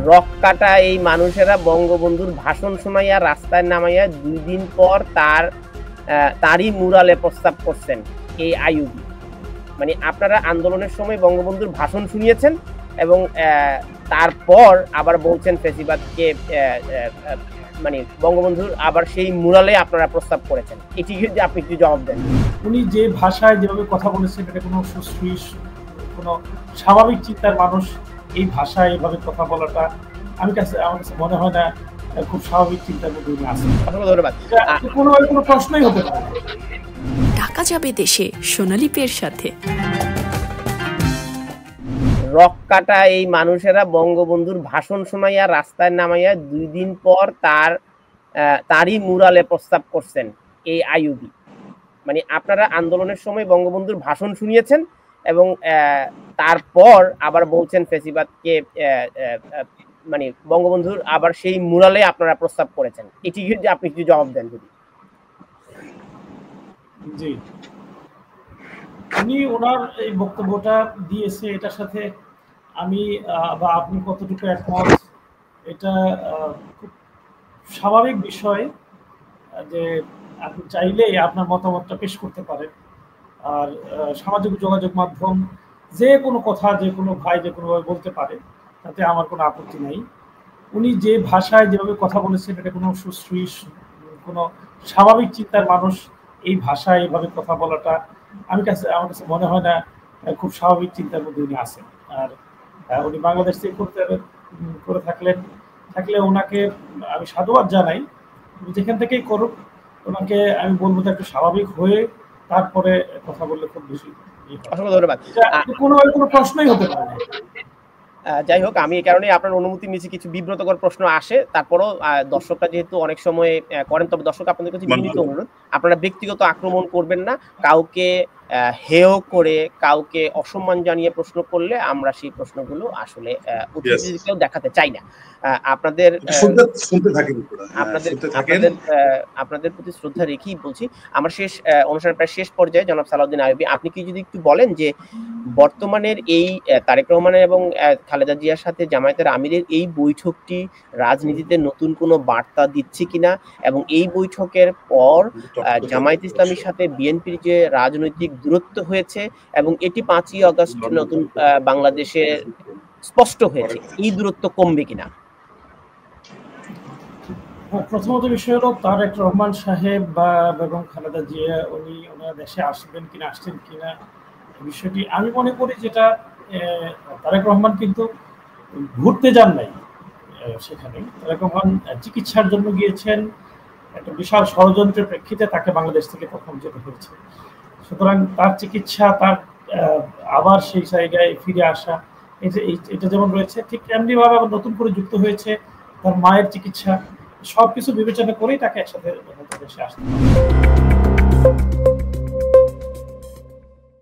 Rock কাটা এই মানুষেরা বঙ্গবন্ধুর ভাষণ শোনাইয়া রাস্তায় নামাইয়া ২ দিন পর তারই মুরালে প্রস্তাব করছেন এই আইয়ুবী। মানে আপনারা আন্দোলনের সময় বঙ্গবন্ধুর ভাষণ শুনিয়েছেন এবং তারপর আবার বলছেন ফ্যাসিবাদকে মানে বঙ্গবন্ধুর আবার সেই মুরালে আপনারা প্রস্তাব করেছেন। এটি যদি আপনি একটু জবাব দেন। উনি যে ভাষায় যেভাবে কথা বলেছেন এটা কোনো সুশ্রী কোনো স্বাভাবিক চিন্তার মানুষ এই ভাষায় এভাবে কথা বলাটা আমার কাছে মনে হয় না খুব স্বাভাবিক চিন্তার মধ্যে উনি আছেন। অসংখ্য ধন্যবাদ। কোনো প্রশ্নই হতে পারে না। ঢাকা যাবে দেশে সোনালী পের সাথে। রক কাটা এই মানুষেরা বঙ্গবন্ধুর ভাষণ শোনাইয়া রাস্তায় নামাইয়া ২ দিন পর তারই মুরালে প্রস্তাব করছেন এই আইয়ুবী। মানে আপনারা আন্দোলনের সময় বঙ্গবন্ধুর ভাষণ শুনিয়েছেন এবং তারপর আবার বলছেন ফ্যাসিবাদকে মানে বঙ্গবন্ধুর আবার সেই মুরালে আপনারা প্রস্তাব করেছেন। এটি যদি আপনি একটু জবাব দেন যদি। জি, উনি ওনার এই বক্তব্যটা দিয়েছে, এটার সাথে আমি বা আপনি কতটুকু একমত এটা খুব স্বাভাবিক বিষয় যে আপনি চাইলেই আপনার মতামতটা পেশ করতে পারেন। আর সামাজিক যোগাযোগ মাধ্যম যে কোনো কথা যে কোনো ভাই যে কোনোভাবে বলতে পারে, তাতে আমার কোনো আপত্তি নেই। উনি যে ভাষায় যেভাবে কথা বলেছেন এটা কোনো সুশ্রী কোনো স্বাভাবিক চিন্তার মানুষ এই ভাষায় এভাবে কথা বলাটা আমার কাছে মনে হয় না খুব স্বাভাবিক চিন্তার মধ্যে উনি আছেন। আর উনি বাংলাদেশ থেকে করে থাকলে ওনাকে আমি সাধুবাদ জানাই। যেখান থেকেই করুক ওনাকে আমি বলবো যে একটু স্বাভাবিক হয়ে তারপরে কথা বললে খুব বেশি। অসংখ্য ধন্যবাদ। কোনো প্রশ্নই হতে পারে না। যাই হোক, আমি এই কারণে আপনার অনুমতি নিয়েছি। কিছু বিব্রতকর প্রশ্ন আসে, তারপরও দর্শকরা যেহেতু অনেক সময় করেন, তবে দর্শক আপনাদের কাছে বিনীত অনুরোধ, আপনারা ব্যক্তিগত আক্রমণ করবেন না। কাউকে হেয় করে কাউকে অসম্মান জানিয়ে প্রশ্ন করলে আমরা সেই প্রশ্নগুলো আসলে অতিথিদেরকেও দেখাতে চাই না। আপনাদের প্রতি শ্রদ্ধা রেখেই বলছি। আমার অনুষ্ঠানের প্রায় শেষ পর্যায়ে জনাব সালাউদ্দিন আইয়ুবী, আপনি কি যদি একটু বলেন যে বর্তমানের এই তারেক রহমানের এবং খালেদা জিয়ার সাথে জামায়াতের আমিরের এই বৈঠকটি রাজনীতিতে নতুন কোনো বার্তা দিচ্ছে কিনা, এবং এই বৈঠকের পর জামায়াত ইসলামীর সাথে বিএনপির যে রাজনৈতিক দূরত্ব হয়েছে এবং এটি 5ই আগস্ট নতুন বাংলাদেশে স্পষ্ট হয়েছে, এই দূরত্ব কমবে কিনা? প্রথমত বিষয় হলো তারেক রহমান সাহেব বা বেগম খালেদা জিয়া ওনারা দেশে আসবেন কিনা, আসছেন কিনা বিষয়টি আমি মনে করি যেটা তারেক রহমান কিন্তু ঘুরতে যান নাই সেখানে। তারেক রহমান চিকিৎসার জন্য গিয়েছেন। একটা বিশাল ষড়যন্ত্রের প্রেক্ষিতে তাকে বাংলাদেশ থেকে প্রথম যেতে হয়েছে। সুতরাং তার চিকিৎসা, তার আবার সেই জায়গায় ফিরে আসা, এটা যেমন রয়েছে, ঠিক এমনিভাবে আবার নতুন করে যুক্ত হয়েছে তার মায়ের চিকিৎসা। সবকিছু বিবেচনা করেই তাকে একসাথে দেশে আসতে হবে।